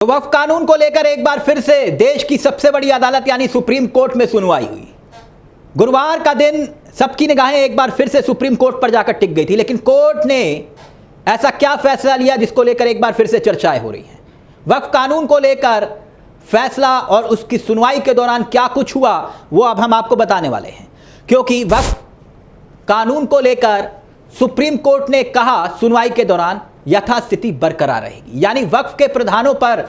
तो वक्फ कानून को लेकर एक बार फिर से देश की सबसे बड़ी अदालत यानी सुप्रीम कोर्ट में सुनवाई हुई। गुरुवार का दिन सबकी निगाहें एक बार फिर से सुप्रीम कोर्ट पर जाकर टिक गई थी, लेकिन कोर्ट ने ऐसा क्या फैसला लिया जिसको लेकर एक बार फिर से चर्चाएं हो रही हैं। वक्फ कानून को लेकर फैसला और उसकी सुनवाई के दौरान क्या कुछ हुआ वो अब हम आपको बताने वाले हैं, क्योंकि वक्फ कानून को लेकर सुप्रीम कोर्ट ने कहा सुनवाई के दौरान यथास्थिति बरकरार रहेगी, यानी वक्फ के प्रधानों पर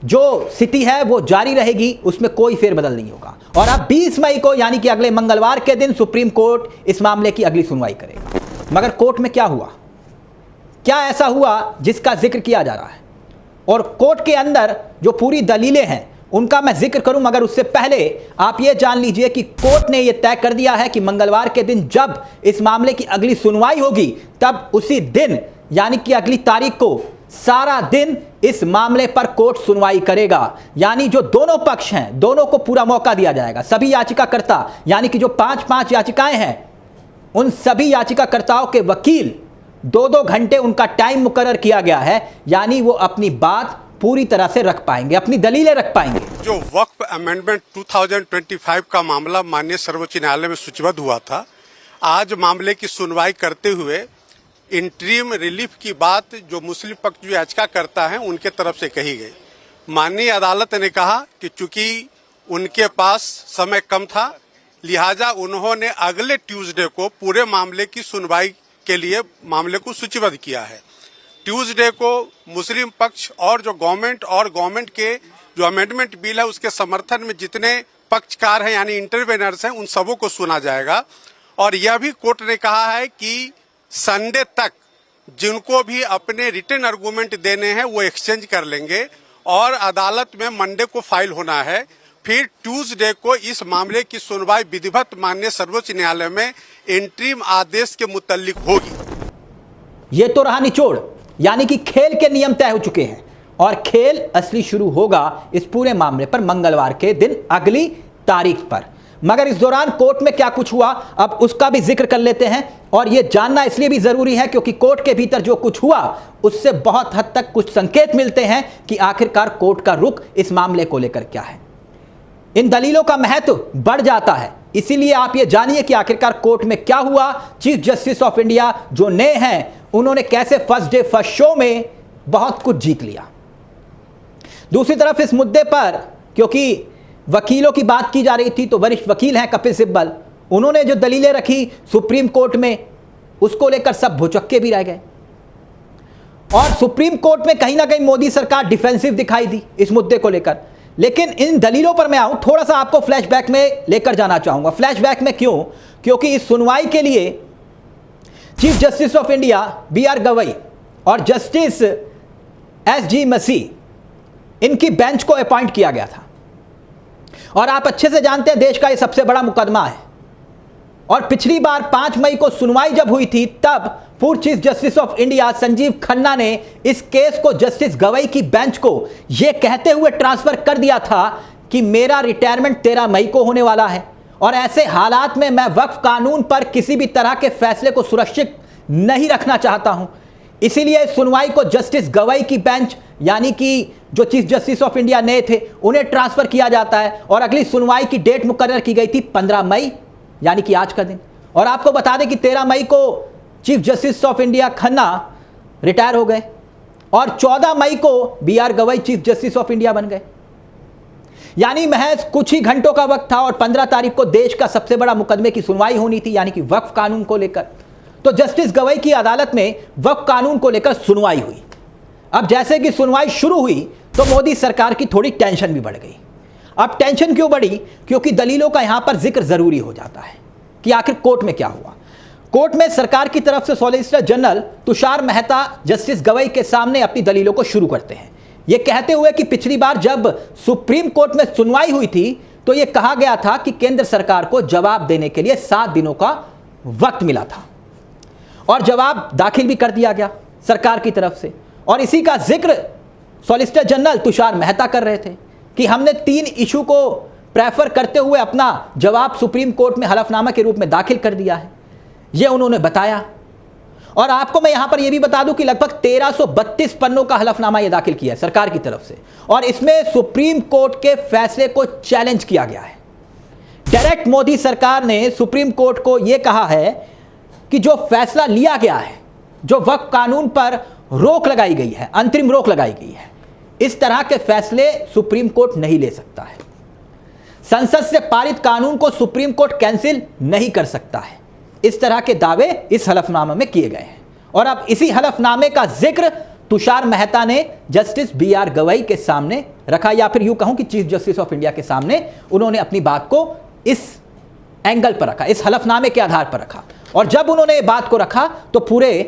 जो स्थिति है वो जारी रहेगी, उसमें कोई फेरबदल नहीं होगा। और अब 20 मई को यानी कि अगले मंगलवार के दिन सुप्रीम कोर्ट इस मामले की अगली सुनवाई करेगा। मगर कोर्ट में क्या हुआ, क्या ऐसा हुआ जिसका जिक्र किया जा रहा है, और कोर्ट के अंदर जो पूरी दलीलें हैं उनका मैं जिक्र करूं, मगर उससे पहले आप ये जान लीजिए कि कोर्ट ने यह तय कर दिया है कि मंगलवार के दिन जब इस मामले की अगली सुनवाई होगी तब उसी दिन यानी कि अगली तारीख को सारा दिन इस मामले पर कोर्ट सुनवाई करेगा। यानी जो दोनों पक्ष हैं दोनों को पूरा मौका दिया जाएगा। सभी याचिकाकर्ता यानी कि जो 5-5 याचिकाएं हैं उन सभी याचिकाकर्ताओं के वकील 2-2 घंटे उनका टाइम मुकर्रर किया गया है, यानी वो अपनी बात पूरी तरह से रख पाएंगे, अपनी दलीलें रख पाएंगे। जो वक्फ अमेंडमेंट 2025 का मामला माननीय सर्वोच्च न्यायालय में सूचीबद्ध हुआ था, आज मामले की सुनवाई करते हुए इंटरिम रिलीफ की बात जो मुस्लिम पक्ष जो याचिका करता है उनके तरफ से कही गई। माननीय अदालत ने कहा कि चूंकि उनके पास समय कम था, लिहाजा उन्होंने अगले ट्यूसडे को पूरे मामले की सुनवाई के लिए मामले को सूचीबद्ध किया है। ट्यूसडे को मुस्लिम पक्ष और जो गवर्नमेंट के जो अमेंडमेंट बिल है उसके समर्थन में जितने पक्षकार हैं यानी इंटरवेनर्स हैं उन सबों को सुना जाएगा। और यह भी कोर्ट ने कहा है कि संडे तक जिनको भी अपने रिटन आर्गूमेंट देने हैं वो एक्सचेंज कर लेंगे और अदालत में मंडे को फाइल होना है। फिर ट्यूसडे को इस मामले की सुनवाई विधिवत माननीय सर्वोच्च न्यायालय में इंटरिम आदेश के मुतालिक होगी। ये तो रहा निचोड़, यानी कि खेल के नियम तय हो चुके हैं और खेल असली शुरू होगा इस पूरे मामले पर मंगलवार के दिन अगली तारीख पर। मगर इस दौरान कोर्ट में क्या कुछ हुआ अब उसका भी जिक्र कर लेते हैं, और यह जानना इसलिए भी जरूरी है क्योंकि कोर्ट के भीतर जो कुछ हुआ उससे बहुत हद तक कुछ संकेत मिलते हैं कि आखिरकार कोर्ट का रुख इस मामले को लेकर क्या है। इन दलीलों का महत्व बढ़ जाता है, इसीलिए आप ये जानिए कि आखिरकार कोर्ट में क्या हुआ। चीफ जस्टिस ऑफ इंडिया जो नए हैं उन्होंने कैसे फर्स्ट डे फर्स्ट शो में बहुत कुछ जीत लिया। दूसरी तरफ इस मुद्दे पर क्योंकि वकीलों की बात की जा रही थी, तो वरिष्ठ वकील हैं कपिल सिब्बल, उन्होंने जो दलीलें रखी सुप्रीम कोर्ट में उसको लेकर सब भुचक्के भी रह गए। और सुप्रीम कोर्ट में कहीं ना कहीं मोदी सरकार डिफेंसिव दिखाई दी इस मुद्दे को लेकर। लेकिन इन दलीलों पर मैं आऊं, थोड़ा सा आपको फ्लैशबैक में लेकर जाना चाहूंगा। फ्लैशबैक में क्यों? क्योंकि इस सुनवाई के लिए chief justice of India BR Gavai और जस्टिस SG मसीह इनकी बेंच को अपॉइंट किया गया था। और आप अच्छे से जानते हैं देश का यह सबसे बड़ा मुकदमा है, और पिछली बार 5 मई को सुनवाई जब हुई थी तब पूर्व chief justice of India Sanjeev Khanna ने इस केस को जस्टिस गवई की बेंच को यह कहते हुए ट्रांसफर कर दिया था कि मेरा रिटायरमेंट 13 मई को होने वाला है, और ऐसे हालात में मैं वक्फ कानून पर किसी भी तरह के फैसले को सुरक्षित नहीं रखना चाहता हूं। इसीलिए इस सुनवाई को जस्टिस गवई की बेंच यानी कि जो चीफ जस्टिस ऑफ इंडिया नए थे उन्हें ट्रांसफर किया जाता है, और अगली सुनवाई की डेट मुकर्रर की गई थी 15 मई यानी कि आज का दिन। और आपको बता दें कि 13 मई को chief justice of India Khanna retire हो गए और 14 मई को BR Gavai chief justice of India बन गए। यानी महज कुछ ही घंटों का वक्त था और 15 तारीख को देश का सबसे बड़ा मुकदमे की सुनवाई होनी थी यानी कि वक्फ कानून को लेकर। तो जस्टिस गवई की अदालत में वक्फ कानून को लेकर सुनवाई हुई। अब जैसे कि सुनवाई शुरू हुई तो मोदी सरकार की थोड़ी टेंशन भी बढ़ गई। अब टेंशन क्यों बढ़ी? क्योंकि दलीलों का यहां पर जिक्र जरूरी हो जाता है कि आखिर कोर्ट में क्या हुआ। कोर्ट में सरकार की तरफ से solicitor general Tushar Mehta justice Gavai के सामने अपनी दलीलों को शुरू करते हैं, यह कहते हुए कि पिछली बार जब सुप्रीम कोर्ट में सुनवाई हुई थी तो यह कहा गया था कि केंद्र सरकार को जवाब देने के लिए 7 दिनों का वक्त मिला था, और जवाब दाखिल भी कर दिया गया सरकार की तरफ से। और इसी का जिक्र सॉलिसिटर जनरल तुषार मेहता कर रहे थे कि हमने 3 इशू को प्रेफर करते हुए अपना जवाब सुप्रीम कोर्ट में हलफनामा के रूप में दाखिल कर दिया है, यह उन्होंने बताया। और आपको मैं यहां पर यह भी बता दूं कि लगभग 1332 पन्नों का हलफनामा यह दाखिल किया है सरकार की तरफ से, और इसमें सुप्रीम कोर्ट के फैसले को चैलेंज किया गया है। डायरेक्ट मोदी सरकार ने सुप्रीम कोर्ट को यह कहा है कि जो फैसला लिया गया है, जो वक्फ कानून पर रोक लगाई गई है, अंतरिम रोक लगाई गई है, इस तरह के फैसले सुप्रीम कोर्ट नहीं ले सकता है। संसद से पारित कानून को सुप्रीम कोर्ट कैंसिल नहीं कर सकता है। इस तरह के दावे इस हलफनामे में किए गए हैं। और अब इसी हलफनामे का जिक्र तुषार मेहता ने जस्टिस BR गवई के सामने रखा, या फिर यूं कहूं कि चीफ जस्टिस ऑफ इंडिया के सामने उन्होंने अपनी बात को इस एंगल पर रखा, इस हलफनामे के आधार पर रखा। और जब उन्होंने बात को रखा तो पूरे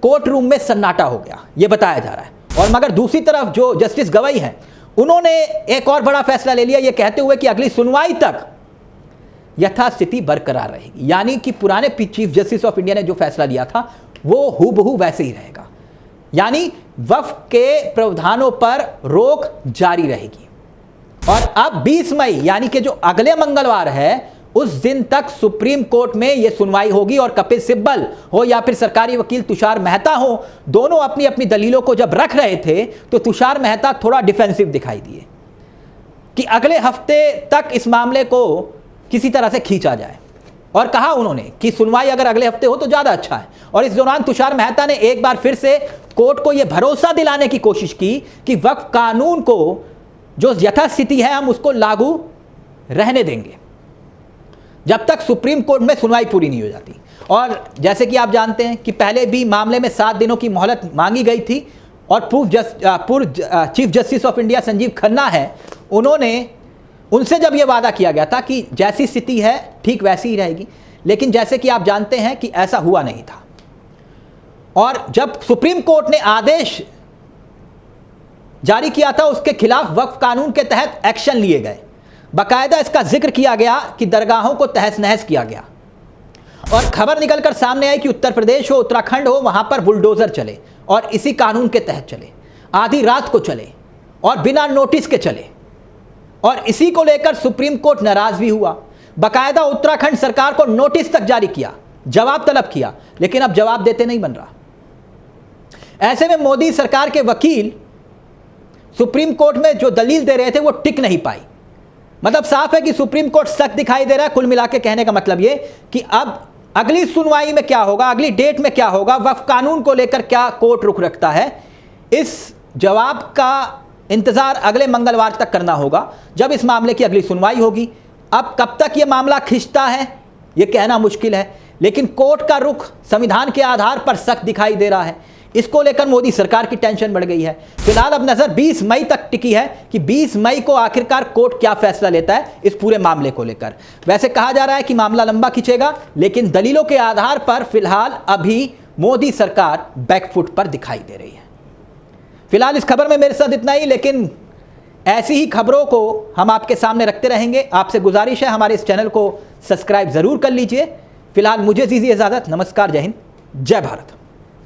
कोर्ट रूम में सन्नाटा हो गया, यह बताया जा रहा है। और मगर दूसरी तरफ जो जस्टिस गवई हैं, उन्होंने एक और बड़ा फैसला ले लिया, यह कहते हुए कि अगली सुनवाई तक यथास्थिति बरकरार रहेगी। यानी कि पुराने चीफ जस्टिस ऑफ इंडिया ने जो फैसला लिया था वो हूबहू वैसे ही रहेगा, यानी वक्फ के प्रावधानों पर रोक जारी रहेगी। और अब 20 मई यानी कि जो अगले मंगलवार है, उस दिन तक सुप्रीम कोर्ट में यह सुनवाई होगी। और कपिल सिब्बल हो या फिर सरकारी वकील तुषार मेहता हो, दोनों अपनी अपनी दलीलों को जब रख रहे थे तो तुषार मेहता थोड़ा डिफेंसिव दिखाई दिए कि अगले हफ्ते तक इस मामले को किसी तरह से खींचा जाए। और कहा उन्होंने कि सुनवाई अगर अगले हफ्ते हो तो ज़्यादा अच्छा है। और इस दौरान तुषार मेहता ने एक बार फिर से कोर्ट को यह भरोसा दिलाने की कोशिश की कि वक्फ कानून को जो यथास्थिति है हम उसको लागू रहने देंगे जब तक सुप्रीम कोर्ट में सुनवाई पूरी नहीं हो जाती। और जैसे कि आप जानते हैं कि पहले भी मामले में 7 दिनों की मोहलत मांगी गई थी, और पूर्व chief justice of India Sanjeev Khanna है, उनसे जब यह वादा किया गया था कि जैसी स्थिति है ठीक वैसी ही रहेगी, लेकिन जैसे कि आप जानते हैं कि ऐसा हुआ नहीं था। और जब सुप्रीम कोर्ट ने आदेश जारी किया था, उसके खिलाफ वक्फ कानून के तहत एक्शन लिए गए। बाकायदा इसका जिक्र किया गया कि दरगाहों को तहस नहस किया गया। और खबर निकलकर सामने आई कि उत्तर प्रदेश हो, उत्तराखंड हो, वहां पर बुलडोजर चले और इसी कानून के तहत चले, आधी रात को चले और बिना नोटिस के चले। और इसी को लेकर सुप्रीम कोर्ट नाराज भी हुआ। बाकायदा उत्तराखंड सरकार को नोटिस तक जारी किया, जवाब तलब किया, लेकिन अब जवाब देते नहीं बन रहा। ऐसे में मोदी सरकार के वकील सुप्रीम कोर्ट में जो दलील दे रहे थे वो टिक नहीं पाई। मतलब साफ है कि सुप्रीम कोर्ट सख्त दिखाई दे रहा है। कुल मिला के कहने का मतलब ये कि अब अगली सुनवाई में क्या होगा, अगली डेट में क्या होगा, वक्फ कानून को लेकर क्या कोर्ट रुख रखता है, इस जवाब का इंतजार अगले मंगलवार तक करना होगा जब इस मामले की अगली सुनवाई होगी। अब कब तक यह मामला खिंचता है यह कहना मुश्किल है, लेकिन कोर्ट का रुख संविधान के आधार पर सख्त दिखाई दे रहा है। इसको लेकर मोदी सरकार की टेंशन बढ़ गई है। फिलहाल अब नजर 20 मई तक टिकी है कि 20 मई को आखिरकार कोर्ट क्या फैसला लेता है इस पूरे मामले को लेकर। वैसे कहा जा रहा है कि मामला लंबा खिंचेगा, लेकिन दलीलों के आधार पर फिलहाल अभी मोदी सरकार बैकफुट पर दिखाई दे रही है। फिलहाल इस खबर में मेरे साथ इतना ही, लेकिन ऐसी ही खबरों को हम आपके सामने रखते रहेंगे। आपसे गुजारिश है हमारे इस चैनल को सब्सक्राइब जरूर कर लीजिए। फिलहाल मुझे दीजिए इजाजत। नमस्कार, जय हिंद, जय भारत।